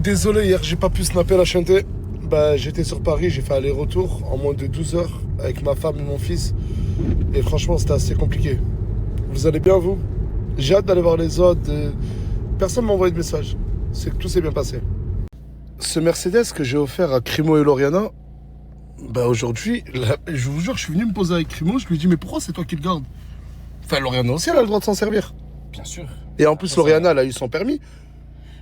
Désolé, hier j'ai pas pu snapper la chaîne. Bah, j'étais sur Paris, j'ai fait aller-retour en moins de 12 heures avec ma femme et mon fils. Et franchement, c'était assez compliqué. Vous allez bien, vous? J'ai hâte d'aller voir les autres. Personne m'a envoyé de message. C'est que tout s'est bien passé. Ce Mercedes que j'ai offert à Crimo et Lauriana, bah aujourd'hui, je vous jure, je suis venu me poser avec Crimo, je lui ai dit mais pourquoi c'est toi qui le gardes? Enfin, Lauriana aussi, elle a le droit de s'en servir. Bien sûr. Et en plus, Lauriana, elle a eu son permis.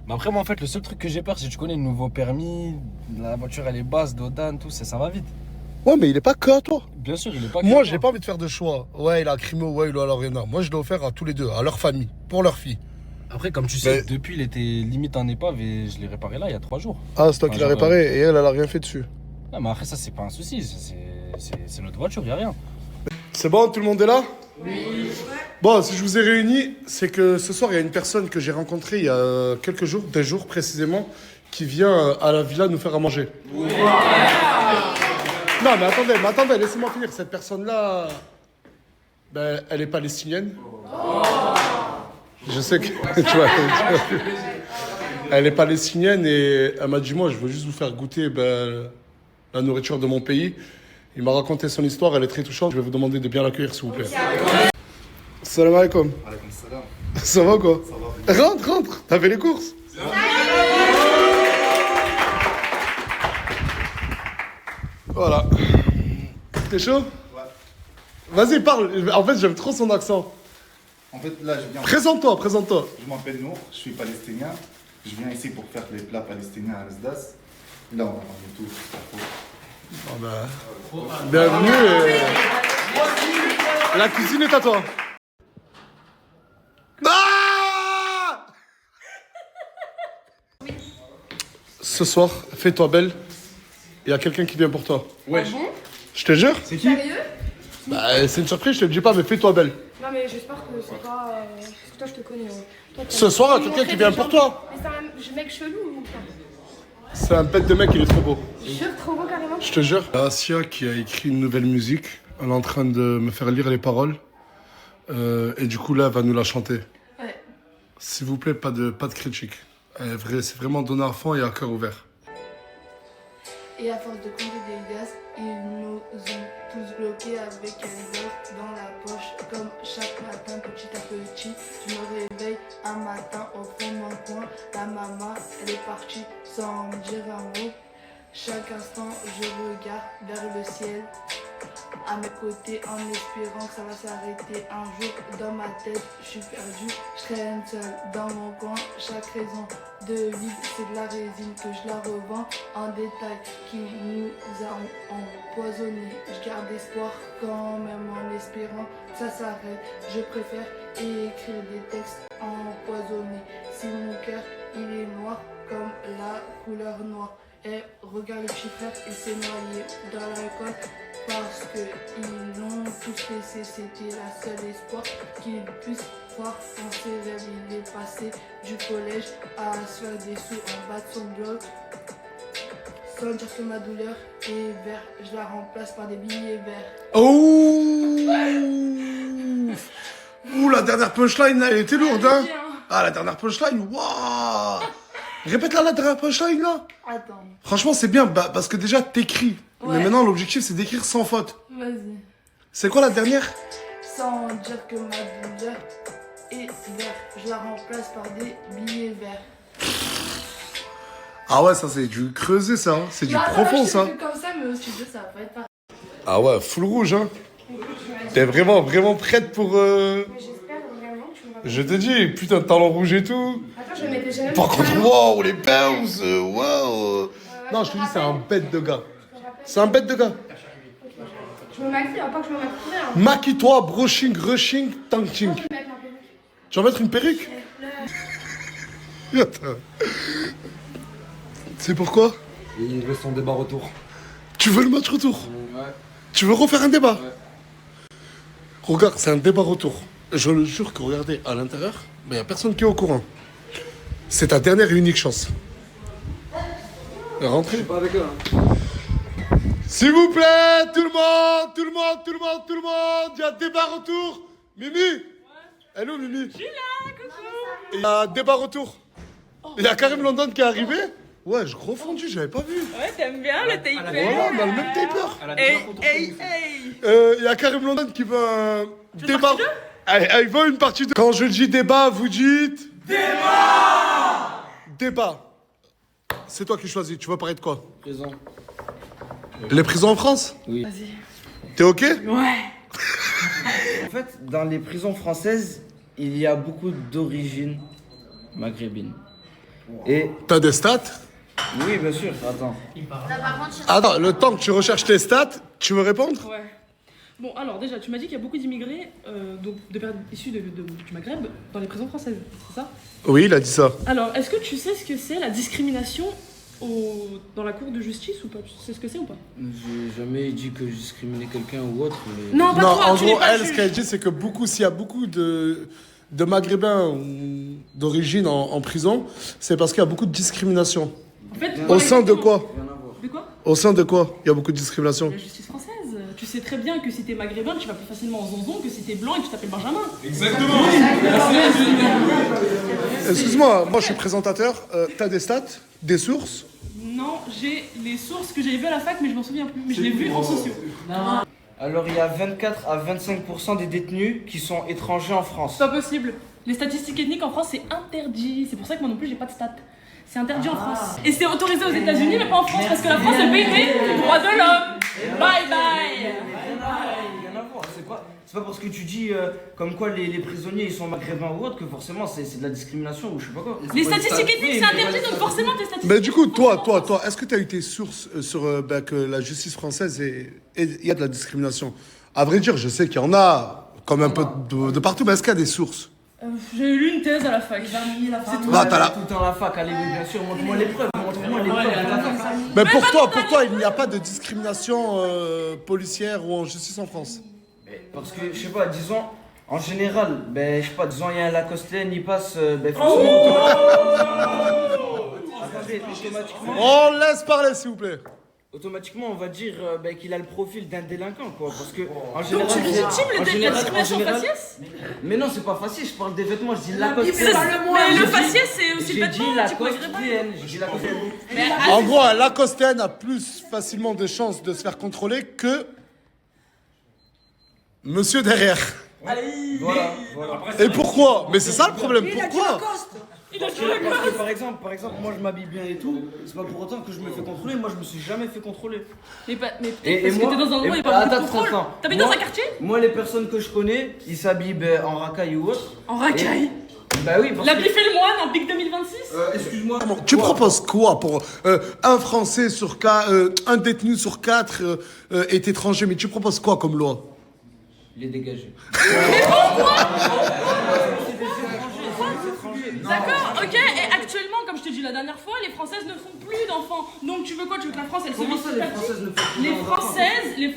Mais après, moi, en fait, le seul truc que j'ai peur, c'est que tu connais le nouveau permis, la voiture, elle est basse, Dodan, tout, ça va vite. Ouais, mais il est pas que à toi. Bien sûr, il est pas Moi, que j'ai pas envie de faire de choix. Ouais, il a Crimo, ouais, il a Lauriana. Moi, je l'ai offert à tous les deux, à leur famille, pour leur fille. Après, comme tu sais, depuis, il était limite en épave et je l'ai réparé là, il y a 3 jours. Ah, c'est toi qui l'as réparé et elle a rien fait dessus. Non, mais après, ça, c'est pas un souci. C'est notre voiture, il a rien. C'est bon, tout le monde est là? Oui. Bon, si je vous ai réunis, c'est que ce soir, il y a une personne que j'ai rencontrée il y a quelques jours, des jours précisément, qui vient à la villa nous faire à manger. Ouais. Non, mais attendez, laissez-moi finir. Cette personne-là, ben, elle est palestinienne. Oh. Je sais que, tu vois, elle est palestinienne et elle m'a dit, moi, je veux juste vous faire goûter la nourriture de mon pays. Il m'a raconté son histoire, elle est très touchante. Je vais vous demander de bien l'accueillir, s'il vous plaît. Salam alaikum. Alaikum salam. Ça va quoi? Ça va. Rentre. T'as fait les courses? Voilà. T'es chaud? Ouais. Vas-y, parle. En fait, j'aime trop son accent. En fait, là, je viens. Présente-toi. Je m'appelle Nour, je suis palestinien. Je viens ici pour faire les plats palestiniens à Asdas. Là, on va manger tout. Oh bah. Bienvenue. La cuisine est à toi. Ah! Ce soir, fais-toi belle. Il y a quelqu'un qui vient pour toi. Ouais. Ah bon? Je te jure. C'est qui? Sérieux? Bah, c'est une surprise, je te le dis pas, mais fais-toi belle. Non, mais j'espère que c'est pas. Parce que toi, je te connais. Toi, Ce soir, il y a quelqu'un qui vient pour toi. Mais c'est un mec chelou ou pas? C'est un bête de mec, il est trop beau. Jure, trop beau carrément. Je te jure. Asia qui a écrit une nouvelle musique. Elle est en train de me faire lire les paroles. Et du coup, là, elle va nous la chanter. Ouais. S'il vous plaît, pas de critique. C'est vraiment donné à fond et à cœur ouvert. Et à force de compter des gaz, ils nous ont tous bloqués avec un bloc dans la poche. Comme chaque matin, petit à petit, je me réveille un matin au fond de mon coin. La maman, elle est partie sans me dire un mot. Chaque instant, je regarde vers le ciel, à mes côtés, en espérant que ça va s'arrêter un jour. Dans ma tête, je suis perdu, je traîne seul dans mon coin. Chaque raison de vivre, c'est de la résine que je la revends en détail, qui nous a empoisonnés. Je garde espoir quand même en espérant que ça s'arrête. Je préfère écrire des textes empoisonnés. Si mon cœur, il est noir comme la couleur noire. Et regarde le petit frère, il s'est noyé dans l'alcool parce qu'ils l'ont tous laissé. C'était la seule espoir qu'il puisse croire en ses rêves. Il est passé du collège à se faire des sous en bas de son bloc. Sans dire que ma douleur est verte, je la remplace par des billets verts. Oh! Ouh, la dernière punchline, là, elle était lourde, hein? Ah, la dernière punchline, waouh! Répète-la, la dernière punchline, là. Attends. Franchement, c'est bien, parce que déjà, t'écris. Ouais. Mais maintenant, l'objectif, c'est d'écrire sans faute. Vas-y. C'est quoi la dernière? Sans dire que ma douleur est verte, je la remplace par des billets verts. Ah ouais, ça, c'est du creuset, ça. Hein. C'est du profond, ça. Comme ça, mais au studio, ça va pas être pareil. Ah ouais, full rouge, hein. T'es vraiment prête pour... Mais j'espère vraiment que tu vas... Je te dis, putain, talon rouge et tout. Attends, je vais mettre des chaînes. Par contre, wow, les bounce, wow. Non, je te dis, c'est un bête de gars. C'est un bête de gars. Je me maquille, pas que je me maquille. Hein. Maquille-toi, brushing, rushing, tanking. Je vais mettre ma perruque. Tu vas mettre une perruque? Attends. C'est pourquoi? Il veut son débat retour. Tu veux le match retour? Ouais. Tu veux refaire un débat? Ouais. Regarde, c'est un débat retour. Je le jure que regardez, à l'intérieur, il n'y a personne qui est au courant. C'est ta dernière et unique chance. Rentrez. Pas avec eux. Hein. S'il vous plaît, tout le monde, il y a débat retour. Mimi? Ouais. Elle est où, Mimi? Je suis là, coucou. Il y a débat retour. Il y a Karim London qui est arrivé. Ouais, je gros fondu, j'avais pas vu. Ouais, t'aimes bien le taper. Voilà, on a le même taper. Hey. Il y a Karim London qui veut un débat. Il veut une partie 2. Quand je dis débat, vous dites. Débat. C'est toi qui choisis. Tu veux parler de quoi? Présent. Les prisons en France? Oui. T'es ok? Ouais. En fait, dans les prisons françaises, il y a beaucoup d'origines maghrébines. Et T'as des stats? oui, bien sûr, attends. Attends, le temps que tu recherches tes stats, tu veux répondre? Ouais. Bon, alors déjà, tu m'as dit qu'il y a beaucoup d'immigrés, donc de personnes issues du Maghreb, dans les prisons françaises, c'est ça? Oui, il a dit ça. Alors, est-ce que tu sais ce que c'est la discrimination dans la cour de justice ou pas? Tu sais ce que c'est ou pas? J'ai jamais dit que je discriminais quelqu'un ou autre, mais... Non, pas Non, toi, en tu n'es gros, pas elle, ce juge. qu'elle dit, c'est que s'il y a beaucoup de Maghrébins ou d'origine en prison, c'est parce qu'il y a beaucoup de discrimination. En fait, Au sein de quoi? Rien à voir. De quoi? Au sein de quoi il y a beaucoup de discrimination? La justice française. Tu sais très bien que si t'es maghrébin, tu vas plus facilement en zonzon que si t'es blanc et que tu t'appelles Benjamin. Excuse-moi, moi je suis présentateur. T'as des stats? Des sources? Non, j'ai les sources que j'avais vues à la fac, mais je m'en souviens plus. Mais je l'ai vu en sociaux. Alors, il y a 24 à 25% des détenus qui sont étrangers en France. C'est pas possible. Les statistiques ethniques en France, c'est interdit. C'est pour ça que moi non plus, j'ai pas de stats. C'est interdit en France. Et c'est autorisé aux États-Unis, mais pas en France, parce que la France, c'est le pays des droits de l'homme. Bye bye. Rien à voir. C'est pas parce que tu dis comme quoi les prisonniers ils sont maghrébins ou autres que forcément c'est de la discrimination ou je sais pas quoi. Les statistiques ethniques, c'est interdit, donc forcément tes statistiques. Mais du coup, toi, est-ce que tu as eu tes sources sur que la justice française il y a de la discrimination? À vrai dire, je sais qu'il y en a comme un peu de partout, mais est-ce qu'il y a des sources? J'ai lu une thèse à la fac. C'est tout. Bah, t'as la- Tout le temps la fac, allez oui, bien sûr, montre-moi les preuves, montre-moi les preuves de la fac. Mais pour toi, il n'y a pas de discrimination policière ou en justice en France? Parce que, je sais pas, disons, en général, ben, je sais pas, disons, il y a un Lacostean, il passe, ben, forcément... Attendez, automatiquement... On laisse parler, s'il vous plaît. Automatiquement, on va dire ben, qu'il a le profil d'un délinquant, quoi, parce que, en Donc général... tu légitimes la discrimination général- faciès? Mais non, c'est pas facile, je parle des vêtements, je dis Lacostean. Mais le faciès, c'est aussi le J'ai dit vêtement, type maghrébin. Lacostean, j'ai dit Lacostean. Mais En gros, un Lacostean a plus facilement de chances de se faire contrôler que monsieur derrière. Voilà. Et pourquoi? Mais c'est ça le problème, pourquoi? Parce que, par exemple, moi je m'habille bien et tout, c'est pas pour autant que je me fais contrôler, moi je me suis jamais fait contrôler. Mais peut-être Et parce que moi- t'es dans un endroit où il et- n'y a pas beaucoup de attends, contrôle. attends. T'habites dans Moi- un quartier? Moi les personnes que je connais, ils s'habillent ben, en racaille ou autre. En racaille. Bah oui, parce La que... Bif et le moine en pic 2026? Excuse-moi. Tu proposes quoi pour un Français sur 4, un détenu sur 4 est étranger, mais tu proposes quoi comme loi? Les dégager. D'accord, ok, et actuellement, comme je te dis la dernière fois, les Françaises ne font plus d'enfants. Donc tu veux quoi? Tu veux que la France, elle se Comment vise ça petit les à petit? Françaises ne font plus Les d'enfants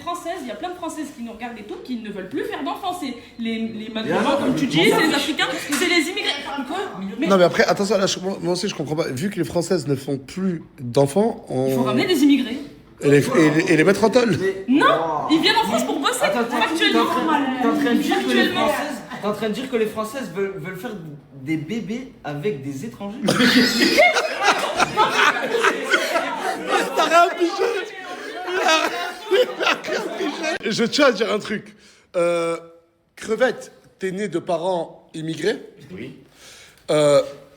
Françaises, il y a plein de Françaises qui nous regardent et tout, qui ne veulent plus faire d'enfants. C'est les Maghrébins, comme tu dis, c'est les Africains, c'est les immigrés. Quoi? Mais Non mais après, attention, là, moi aussi je comprends pas. Vu que les Françaises ne font plus d'enfants, il faut ramener des immigrés. et les mettre en tôle. Non, ils viennent en France pour bosser, Attends, factuellement. t'es en train de dire que les Factuellement. Françaises... T'es en train de dire que les Françaises veulent faire des bébés avec des étrangers? T'as rien pigé. Je tiens à dire un truc. Crevette, t'es né de parents immigrés. Oui.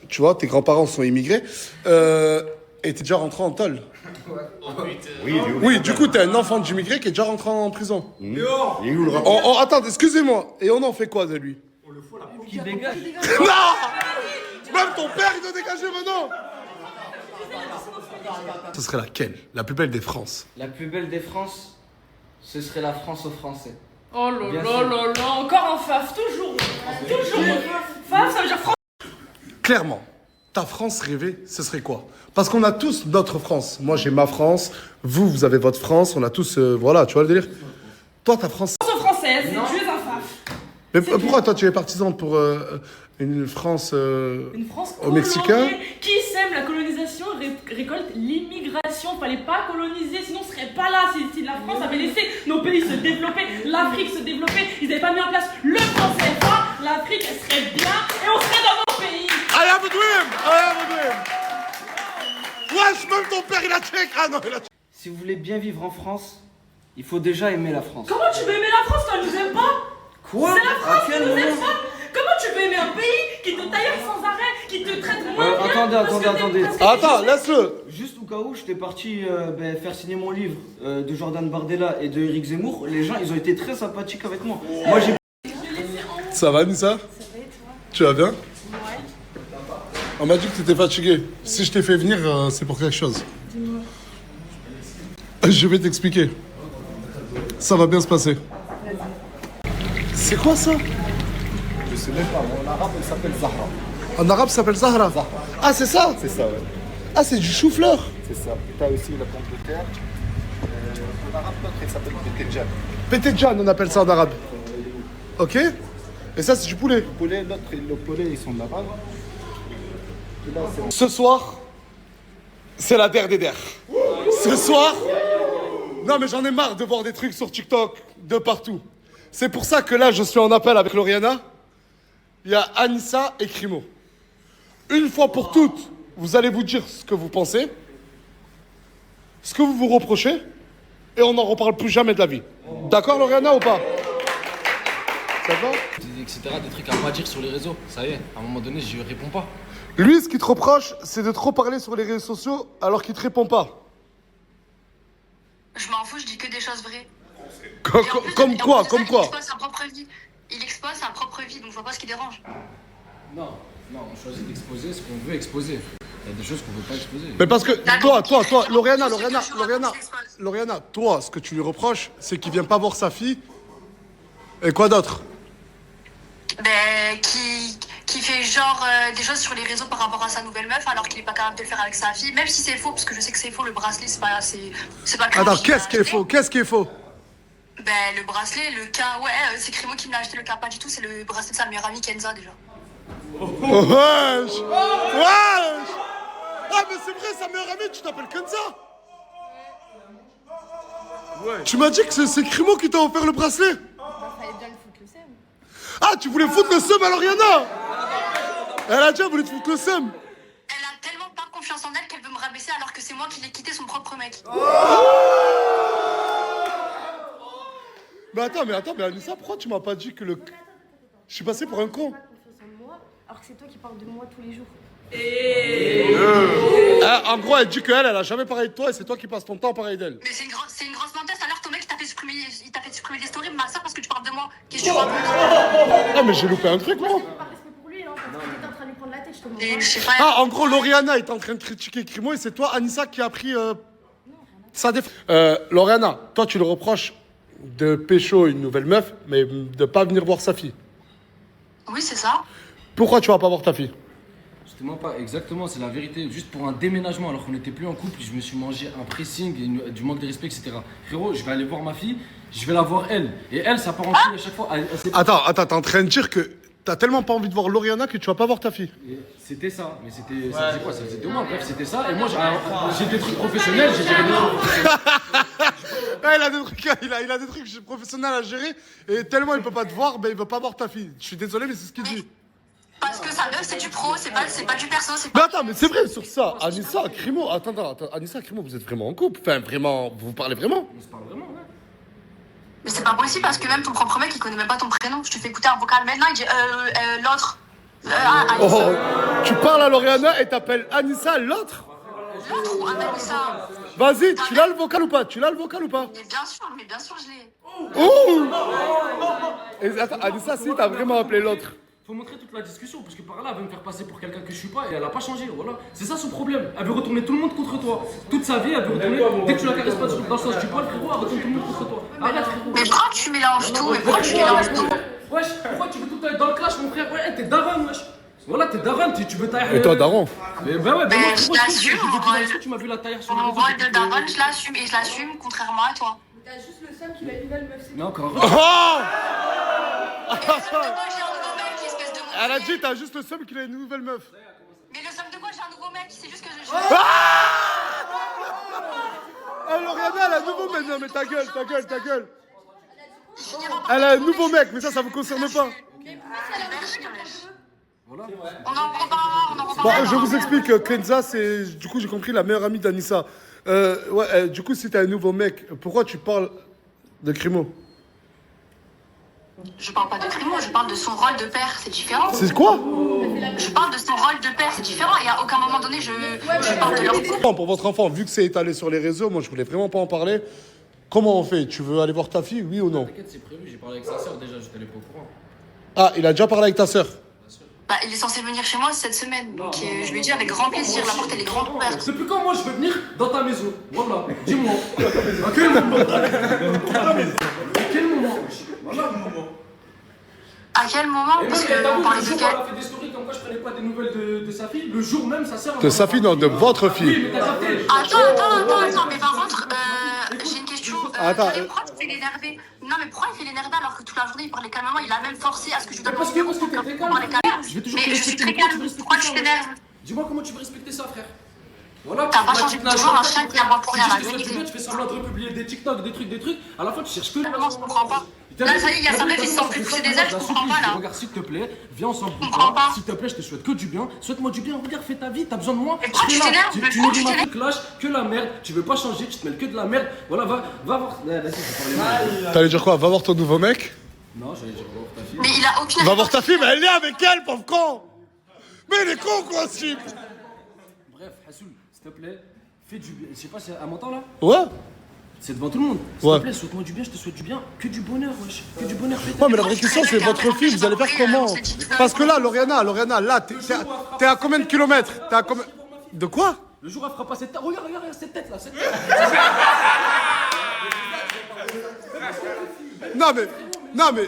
Tu vois, tes grands-parents sont immigrés. Et t'es déjà rentré en tôle. Oui, Oui, du coup, t'es un enfant d'immigré qui est déjà rentré en prison. Il est où le rapport? Attends, excusez-moi. Et on en fait quoi de lui? Qui dégage? Non! Même ton père, il doit dégager maintenant! Ce serait laquelle? La plus belle des France. La plus belle des France, ce serait la France aux Français. Oh là Bien là sûr. là là, encore un faf, toujours. Toujours. Faf, ça veut dire France. Clairement, ta France rêvée, ce serait quoi? Parce qu'on a tous notre France. Moi, j'ai ma France. Vous avez votre France. On a tous... voilà, tu vois le délire? Toi, ta France... Française, tu es un faf. Mais pourquoi toi, tu es partisan pour une France... Une France Aux Mexicains. coloniée. Qui sème la colonisation récolte l'immigration. Fallait pas coloniser, sinon on serait pas là. Si la France avait laissé nos pays se développer, l'Afrique se développer, ils n'avaient pas mis en place le franc CFA, l'Afrique elle serait bien et on serait dans nos pays. I have a dream! I have a dream! Wesh, même ton père, il a check. Ah non, il a check. Si vous voulez bien vivre en France, il faut déjà aimer la France. Comment tu veux aimer la France quand elle nous aime pas? Quoi? C'est la France À qui quel nous aime moment? pas. Comment tu veux aimer un pays qui te taille sans arrêt, qui te traite moins bien attendez, parce que t'es attendez. presque Attends, jugé? laisse-le. Juste au cas où j'étais parti faire signer mon livre de Jordan Bardella et de Eric Zemmour, les gens ils ont été très sympathiques avec moi. Moi j'ai Ça va, Nissa? Tu vas bien? On m'a dit que tu étais fatigué. Si je t'ai fait venir, c'est pour quelque chose. Je vais t'expliquer. Ça va bien se passer. C'est quoi ça? Je sais même pas, en arabe, elle s'appelle Zahra. En arabe, ça s'appelle Zahra. Ah, c'est ça? C'est ça, ouais. Ah, c'est du chou-fleur. C'est ça. Et t'as aussi la pomme de terre. En arabe, l'autre, elle s'appelle Betenjan. Pétédjan, on appelle ça en arabe. Ok? Et ça, c'est du poulet. Le poulet, l'autre, le poulet, ils sont de là-bas. Et là, c'est... Ce soir, c'est la der des der. Ce soir, non mais j'en ai marre de voir des trucs sur TikTok de partout. C'est pour ça que là, je suis en appel avec Lauriana. Il y a Anissa et Crimo. Une fois pour toutes, vous allez vous dire ce que vous pensez, ce que vous vous reprochez, et on n'en reparle plus jamais de la vie. D'accord, Lauriana, ou pas? Ça va? Etc. Des trucs à pas dire sur les réseaux. Ça y est, à un moment donné, je réponds pas. Lui, ce qu'il te reproche, c'est de trop parler sur les réseaux sociaux alors qu'il te répond pas. Je m'en fous, je dis que des choses vraies. Comme, Et en plus, comme en quoi, plus de comme ça, quoi? Il expose sa propre vie. Il expose sa propre vie, donc je vois pas ce qui dérange. Non, on choisit d'exposer ce qu'on veut exposer. Il y a des choses qu'on veut pas exposer. Mais parce que D'accord. toi, Lauriana, Tout ce que je raconte, j'expose. Lauriana, toi, ce que tu lui reproches, c'est qu'il vient pas voir sa fille. Et quoi d'autre? Ben, qui fait genre des choses sur les réseaux par rapport à sa nouvelle meuf, alors qu'il est pas capable de le faire avec sa fille, même si c'est faux, parce que je sais que c'est faux, le bracelet, c'est pas Crimo Attends, qui me l'a qu'est-ce qui est acheté. faux? Qu'est-ce qui est faux? Ben, le bracelet, le cas, ouais, c'est Crimo qui me l'a acheté, le cas pas du tout, c'est le bracelet de sa meilleure amie Kenza déjà. Oh, wesh! Wesh! Ah, mais c'est vrai, sa meilleure amie, tu t'appelles Kenza? Ouais. Tu m'as dit que c'est Crimo qui t'a offert le bracelet? Fallait bien le foutre le seum. Ah, tu voulais foutre le seum à Lauriana? Elle a dit, elle voulait te foutre le seum. Elle a tellement pas confiance en elle qu'elle veut me rabaisser alors que c'est moi qui l'ai quitté son propre mec. Mais attends, mais Anissa, pourquoi tu m'as pas dit que le... Je suis passé pour un con. Pas confiance en moi, alors que c'est toi qui parles de moi tous les jours. En gros, elle dit qu'elle, elle a jamais parlé de toi et c'est toi qui passes ton temps à parler d'elle. Mais c'est une grosse menteuse, alors ton mec il t'a fait supprimer les stories de ma soeur parce que tu parles de moi. Qu'est-ce que tu racontes? Ah, mais j'ai loupé un truc, moi. Par respect pour lui, hein, parce que t'es en train de lui prendre la tête, je te demande. Et je sais pas. Ah, en gros, Lauriana est en train de critiquer Crimo et c'est toi, Anissa, qui a pris sa défense. Lauriana, toi, tu le reproches de pécho une nouvelle meuf, mais de pas venir voir sa fille. Oui, c'est ça. Pourquoi tu vas pas voir ta fille? Justement pas, exactement, c'est la vérité. Juste pour un déménagement, alors qu'on n'était plus en couple, je me suis mangé un pressing, du manque de respect, etc. Frérot, je vais aller voir ma fille, je vais la voir elle. Et elle, ça part en couille à chaque fois. Elle sait pas- Attends, t'es en train de dire que t'as tellement pas envie de voir Lauriana que tu vas pas voir ta fille. Et c'était ça, mais c'était. Ça faisait quoi? Ça faisait 2 mois, bref, c'était ça. Et moi, j'ai des trucs professionnels, j'ai géré des trucs professionnels. Ah, il a des trucs professionnels à gérer et tellement il peut pas te voir, ben il veut pas voir ta fille. Je suis désolé, mais c'est ce qu'il dit. Parce que sa meuf c'est du pro, c'est pas du perso, c'est Mais pas. attends, mais c'est vrai sur ça. Anissa, Crimo, attends, Anissa, Crimo, vous êtes vraiment en couple. Enfin, vraiment, vous vous parlez vraiment. On se parle vraiment, ouais. Mais c'est pas possible parce que même ton propre mec il connaît même pas ton prénom. Je te fais écouter un vocal maintenant, il dit l'autre. Oh, tu parles à Lauriana et t'appelles Anissa l'autre? L'autre ou Anissa. Vas-y, tu l'as le vocal ou pas? Mais bien sûr, je l'ai. Oh! Et attends, Anissa, si t'as vraiment appelé l'autre. Faut montrer toute la discussion, parce que par là, elle veut me faire passer pour quelqu'un que je suis pas et elle a pas changé, voilà. C'est ça son problème. Elle veut retourner tout le monde contre toi. Toute sa vie, elle veut retourner. Dès que tu la caresses pas dans le sens du poil, frérot, elle retourne tout le monde contre toi. Arrête, frérot. Mais pourquoi tu mélanges tout? Mais pourquoi tu mélanges tout? Wesh, pourquoi tu veux tout être dans le clash, mon frère? Ouais, t'es daron, wesh. Voilà, t'es daron, tu veux tailler. Et toi, daron? Mais bah ouais, bah moi, je frérot, l'assume, depuis mon dans le rôle. sud, tu m'as vu la taille sur les Mon réseaux. rôle de daronne, je l'assume et je l'assume contrairement à toi. T'as juste le seum qu'il a une nouvelle meuf, c'est Mais encore. Oh! Mais le seum de quoi j'ai un nouveau mec, espèce de monstre. Elle a dit, t'as juste le seum qu'il a une nouvelle meuf. Mais le seum de quoi j'ai un nouveau mec, c'est juste que je. Ah, Lauriana, elle a un nouveau mec. Non, mais ta gueule. Elle a un nouveau mec, mais ça vous concerne pas. Voilà. On en reparlera, on en Bon, reparlera. je vous explique, Kenza, c'est, du coup, j'ai compris, la meilleure amie d'Anissa. Du coup, si t'es un nouveau mec, pourquoi tu parles de Crimo? Je parle pas de Crimo, je parle de son rôle de père, c'est différent. C'est quoi? Je parle de son rôle de père, c'est différent. Et à aucun moment donné, je parle de leur couple. Pour votre enfant, vu que c'est étalé sur les réseaux, moi, je voulais vraiment pas en parler. Comment on fait? Tu veux aller voir ta fille, oui ou non? T'inquiète, c'est prévu, j'ai parlé avec sa soeur déjà, je t'allais pas au courant. Ah, il a déjà parlé avec ta sœur? Bah, il est censé venir chez moi cette semaine. Donc je lui dis avec grand plaisir, la porte elle est grande ouverte. Depuis quand moi je peux venir dans ta maison? Voilà, dis-moi. À quel moment? À quel moment? Voilà le moment. À quel moment? Et Parce même, t'as qu'on vu, parlait le de jour où quel? elle a fait des stories comme quoi je prenais pas des nouvelles de sa fille, le jour même sa sœur. De sa fille, non, de votre Oui, fille. mais t'as capté. Attends, mais par contre, j'ai une question. Attends, Pourquoi il fait l'énerver? Non, mais pourquoi il fait l'énerver alors que toute la journée il parlait calmement? Il a même forcé à ce que je lui donne Parce mon que numéro t'es pour calme. parler calme. Je vais toujours te Mais je suis respecter. très calme. Pourquoi tu t'énerves? Dis-moi comment tu veux respecter ça, frère. Voilà, T'as pas tu changé m'as de dit toujours un chien qui aboie pour rien, la tu vérité. fais semblant de republier des TikTok, des trucs. À la fin, tu cherches que. Vraiment, je comprends pas. Là, ça y est, il y a sa meuf, il se sent plus pousser des ailes, je comprends pas là. Regarde, s'il te plaît, viens ensemble. Je comprends pas. S'il te plaît, je te souhaite que du bien. Souhaite-moi du bien. Regarde, fais ta vie. T'as besoin de moi. Mais pourquoi Je tu suis là. t'énerves? Mais Tu pourquoi nourris tu ma t'énerves? fille, lâche que la merde. Tu veux pas changer, tu te mêles que de la merde. Voilà, va voir. Vas-y, je vais parler mal. T'allais dire quoi? Va voir ton nouveau mec? Non, j'allais dire, va voir ta fille. Mais il a aucune. Va voir ta fille, mais elle est avec elle, pauvre con! Mais il est con, quoi, ce type! Bref, Hassoul, s'il te plaît, fais du bien. Je sais pas si elle m'entend là. Ouais? C'est devant tout le monde. S'il Ouais. te plaît, souhaite-moi du bien, je te souhaite du bien. Que du bonheur, wesh. Que du bonheur. Fais ta Ouais, mais vie. la vraie question, c'est votre fille, vous allez faire comment? Parce que là, Lauriana, là, t'es à combien de kilomètres? T'es à combien... De quoi? Le jour où elle fera pas cette tête. Regarde cette tête là, cette tête.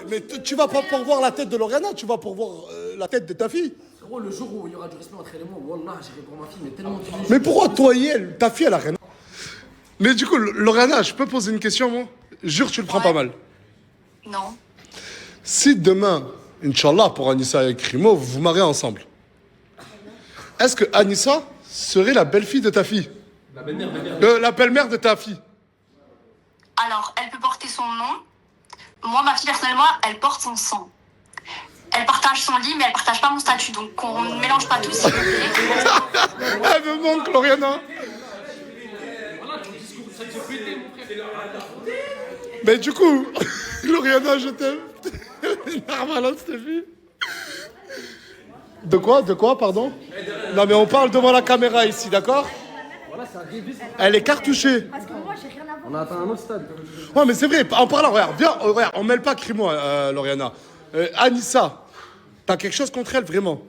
Mais tu vas pas pour voir la tête de Lauriana, tu vas pour voir la tête de ta fille. Gros, le jour où il y aura du respect entre elle et moi, wallah, j'irai pour ma fille, mais tellement de Mais pourquoi toi et elle? Ta fille, elle a rien. Mais du coup, Lauriana, je peux poser une question, moi? Jure, tu le prends pas mal. Non. Si demain, Inch'Allah, pour Anissa et Crimo, vous vous mariez ensemble, est-ce que Anissa serait la belle-fille de ta fille? La belle-mère de ta fille. Alors, elle peut porter son nom. Moi, ma fille, personnellement, elle porte son sang. Elle partage son lit, mais elle partage pas mon statut. Donc, on ne mélange pas tout, s'il vous plaît. Elle me manque, Lauriana. Mais du coup, Lauriana, je t'aime. Normal, cette fille. De quoi, pardon? Non, mais on parle devant la caméra ici, d'accord? Elle est cartouchée. Parce que moi, j'ai rien à voir. On a atteint un autre stade. Ouais, mais c'est vrai, en parlant, regarde, viens, regarde, on mêle pas Crimo, Lauriana. Anissa, t'as quelque chose contre elle, vraiment?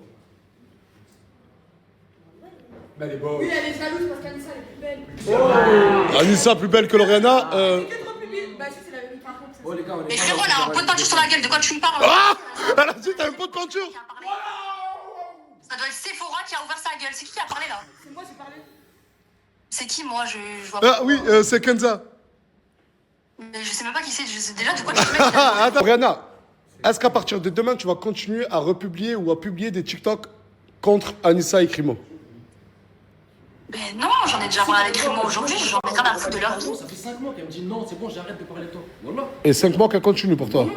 Oui, elle est jalouse parce qu'Anissa, elle est plus belle. Anissa, plus belle que Lauriana. Que trop public. Bah, si, c'est la vérité, par contre. Oh les gars, on est Mais pas frérot, dans- elle a un pot de peinture sur la gueule. De quoi tu me parles? Ah! Elle a dit, t'as un pot de peinture? Ça doit être Sephora qui a ouvert sa gueule. C'est qui qui a parlé là? C'est moi, j'ai parlé. C'est qui, moi? Je vois pas. Ah oui, c'est Kenza. Mais je sais même pas qui c'est. Je sais déjà de quoi tu me parles. Attends, Lauriana, est-ce qu'à partir de demain, tu vas continuer à republier ou à publier des TikTok contre Anissa et Crimo? Ben non, j'en ai déjà parlé avec Remo aujourd'hui. J'en ai rien à foutre de leur vie. Ça fait 5 mois qu'elle me dit non, c'est bon, j'arrête de parler de toi. Voilà. Et 5 mois qu'elle continue pour toi.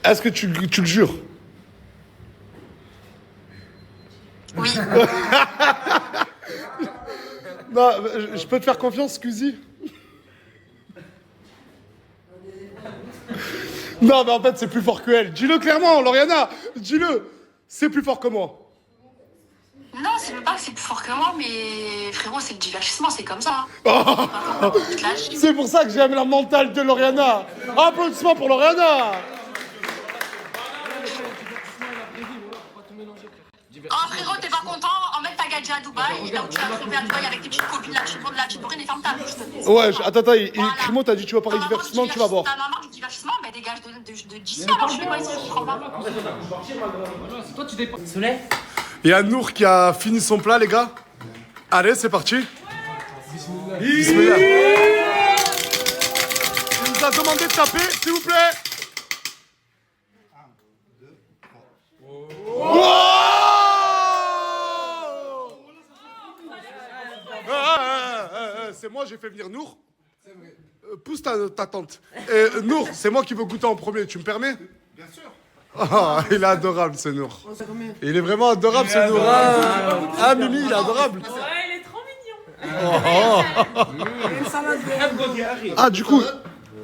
Est-ce que tu le jures? Oui. Non, je peux te faire confiance, Squeezie? Non, mais en fait, c'est plus fort que elle. Dis-le clairement, Lauriana. Dis-le. C'est plus fort que moi. Non, c'est même pas que c'est plus fort que moi, mais frérot, c'est le divertissement, c'est comme ça. C'est pour ça que j'aime la mentale de Lauriana. Applaudissements pour Lauriana. Oh frérot, t'es pas content? Emmène ta gadget à Dubaï, là où tu vas trouver à Dubaï avec tes petites copines, la petite bourrine et ferme ta bouche, s'il te plaît. Ouais, attends, Voilà. Crimo, t'as dit tu vas parler divertissement, tu vas voir. T'en as marre du divertissement, mais dégage de d'ici alors, je fais quoi ici, je comprends pas. Voilà, c'est toi, tu dépends. Soleil? Il y a Nour qui a fini son plat, les gars. Allez, c'est parti. Bismillah. Il nous a demandé de taper, s'il vous plaît. C'est moi, j'ai fait venir Nour. C'est vrai. Pousse ta tante. Nour, c'est moi qui veux goûter en premier, tu me permets? Bien sûr. Ah, il est adorable, ce Nour. Il est vraiment adorable, ce Nour. Ah, Mimi, il est adorable. Ouais, il est trop mignon. Ah, du coup,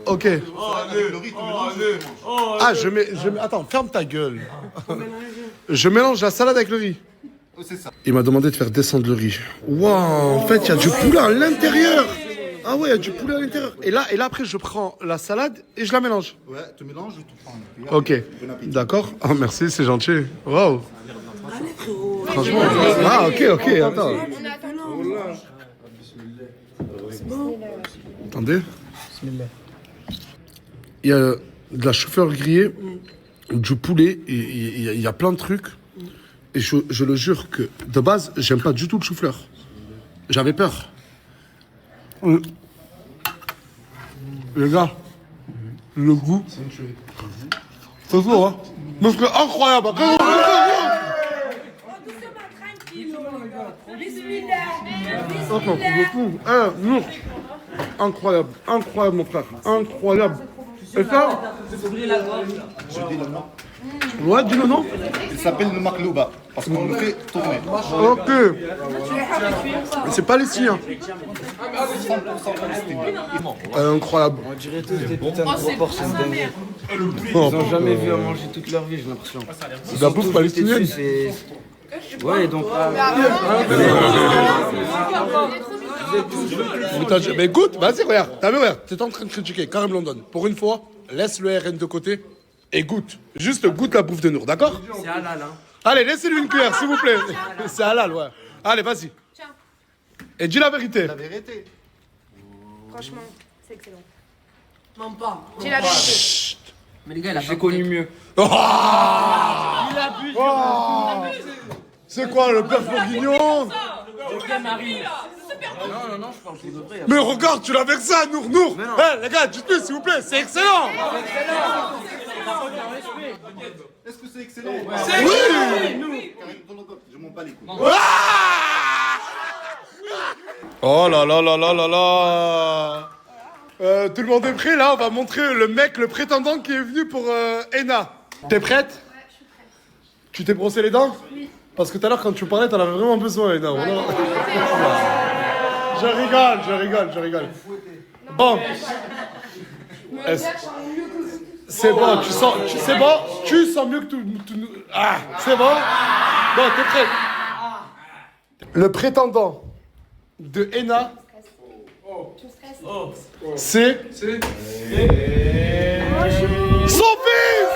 ok. Ah, attends, ferme ta gueule. Je mélange la salade avec le riz. Oh, c'est ça. Il m'a demandé de faire descendre le riz. Waouh, en fait, il y a du poulet à l'intérieur. Ah ouais, il y a du poulet à l'intérieur. Et là, après, je prends la salade et je la mélange. Ouais, tu mélanges, je te prends. Ok, d'accord. Oh, merci, c'est gentil. Waouh. Franchement. Ah, ok, attends. Attendez. Il y a de la chou-fleur grillée, du poulet, il y a plein de trucs. Et je le jure que, de base, j'aime pas du tout le chou-fleur. J'avais peur. Les gars, le goût, c'est ça, hein. Mais c'est incroyable. Attends, le goût, non. Incroyable, mon frère, incroyable. Et ça? Je dis le nom. Ouais, dis le nom. Il s'appelle le maklouba, parce qu'on le fait tourner. Ok. C'est palestinien. 100% palestinien. Incroyable. On dirait tous des putains de gros porcs, c'est dingue. Oh, Ils ont jamais vu à manger toute leur vie, j'ai l'impression. de la bouffe palestinienne. Ouais, donc. Mais goûte, vas-y, regarde. T'as vu, regarde. T'es en train de critiquer Karim London. Pour une fois, laisse le RN de côté et goûte. Juste goûte la bouffe de Nour, d'accord? C'est halal, hein. Allez, laissez-lui une cuillère, s'il vous plaît. C'est halal, ouais. Allez, vas-y. Et dis la vérité. La vérité. Franchement, c'est excellent. Même pas. J'ai la vérité. Mais les gars, j'ai connu mieux. Oh c'est quoi, le père bourguignon? Non, je parle pour de vrai. Mais regarde, tu l'as avec ça, Nour. Eh, les gars, dites-lui, s'il vous plaît, c'est excellent. Est-ce que c'est excellent? Oui. Je m'en bats les couilles. Oh là là là là là là. Tout le monde est prêt là, on va montrer le mec, le prétendant qui est venu pour Ena. T'es prête? Ouais, je suis prête. Tu t'es brossé les dents? Oui. Parce que tout à l'heure quand tu parlais, t'en avais vraiment besoin, Ena. Voilà. Je rigole. Bon. C'est bon, tu sens mieux que tout. Ah, c'est bon? Bon, t'es prêt? Le prétendant de Ena, c'est son fils.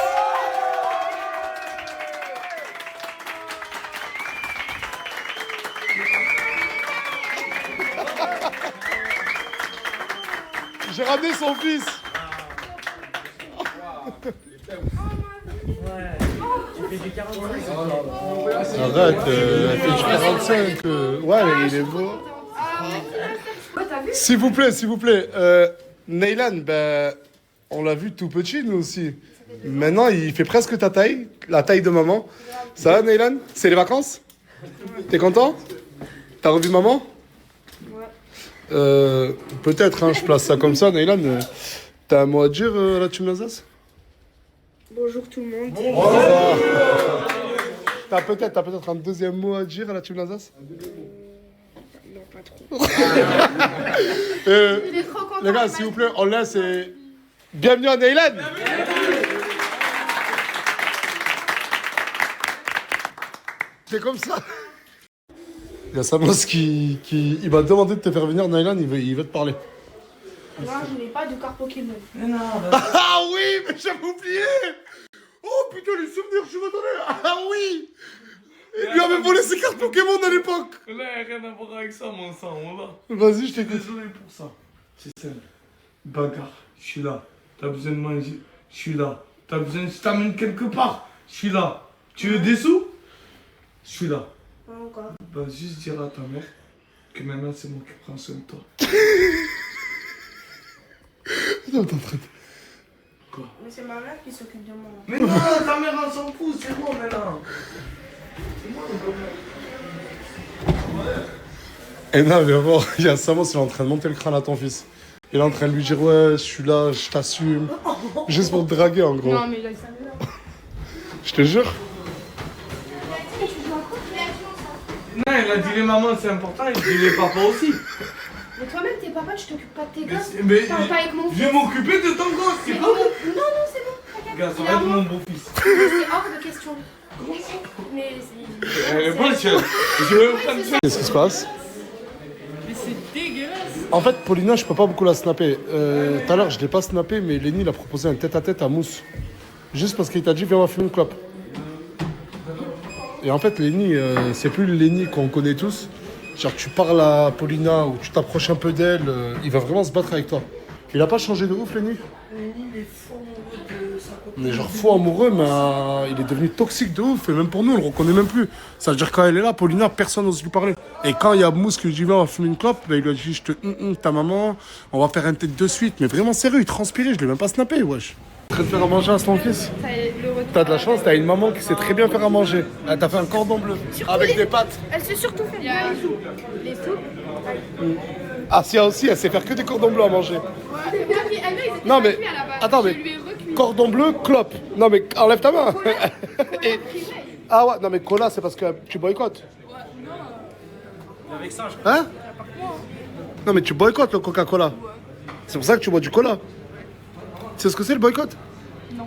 J'ai ramené son fils. Arrête, elle fait du 45. Ouais, il est beau. S'il vous plaît. Neylan, ben, on l'a vu tout petit, nous aussi. Maintenant, il fait presque ta taille, la taille de maman. Ça va, Neylan? C'est les vacances? T'es content? T'as revu maman? Ouais. Peut-être, hein, je place ça comme ça, Neylan. T'as un mot à dire à la team d'Alsace? Bonjour tout le monde. T'as peut-être un deuxième mot à dire à la team d'Alsace? Non, pas trop. Il est trop content. Les gars, s'il vous plaît, on laisse et... Bienvenue à Neylan. C'est comme ça. Il y a Samos qui il m'a demandé de te faire venir, Neylan, il veut te parler. Moi, je n'ai pas de carte Pokémon. Ah oui, mais j'avais oublié. Oh putain, les souvenirs, je me donnais. Ah oui. Il lui avait volé ses cartes Pokémon à l'époque. Là, il n'y a rien à voir avec ça, mon sang, voilà. Vas-y, je t'écoute. Désolé pour ça. C'est simple. Bagarre, je suis là. T'as besoin de manger, je suis là. T'as besoin que je t'amène quelque part, je suis là. Tu veux des sous? Je suis là. Pas encore. Bah, juste dire à ta mère que maintenant c'est moi qui prends soin de toi. Non, t'es en train de... Quoi? Mais c'est ma mère qui s'occupe de moi. Mais non, ta mère elle s'en fout, c'est moi maintenant. C'est moi le bonheur. Et là, viens voir, il y a Samos, il est en train de monter le crâne à ton fils. Il est en train de lui dire, ouais, je suis là, je t'assume. Juste pour te draguer, en gros. Non, mais là, ça me Je te jure. Non, il a dit les mamans, c'est important, il dit les papas aussi. Mais toi-même, t'es papa, tu t'occupes pas de tes gosses. Mais Parle pas avec mon je fils. vais m'occuper de ton gosse, c'est Mais pas non, bon. non, c'est bon. T'inquiète. Gars, ça Il est va à être moi. mon beau-fils. C'est hors de question. Mais Elle est bonne, je vais me prendre ça. Qu'est-ce qui se passe? Mais c'est dégueulasse. En fait, Paulina, je peux pas beaucoup la snapper. Tout à l'heure, je l'ai pas snappé, mais Lenny il a proposé un tête-à-tête à Mousse. Juste parce qu'il t'a dit, viens, on va fumer une clope. Et en fait, Lenny, c'est plus le Lenny qu'on connaît tous. Genre, tu parles à Paulina ou tu t'approches un peu d'elle, il va vraiment se battre avec toi. Il a pas changé de ouf, Lenny? Lenny, il est fou amoureux de sa copine. On est genre fou amoureux, mais il est devenu toxique de ouf. Et même pour nous, on le reconnaît même plus. Ça veut dire quand elle est là, Paulina, personne n'ose lui parler. Et quand il y a Mousse qui lui dit, viens, on va fumer une clope, ben, il lui a dit, je te ta maman, on va faire un tête de suite. Mais vraiment sérieux, il transpirait, je l'ai même pas snappé, wesh. En train de faire à manger à son fils. T'as de la chance, t'as une maman qui sait très bien faire à manger. Elle t'a fait un cordon bleu avec des pâtes. elle sait surtout faire des soupes. Les soupes. Ah, si, aussi, elle sait faire que des cordons bleus à manger. Non, mais attends, mais cordon bleu, clope. Non, mais enlève ta main. Et- Ah ouais, non, mais cola, c'est parce que tu boycottes. Avec ça, je Hein? Non, mais tu boycottes le Coca-Cola. C'est pour ça que tu bois du cola. Tu sais ce que c'est le boycott? Non.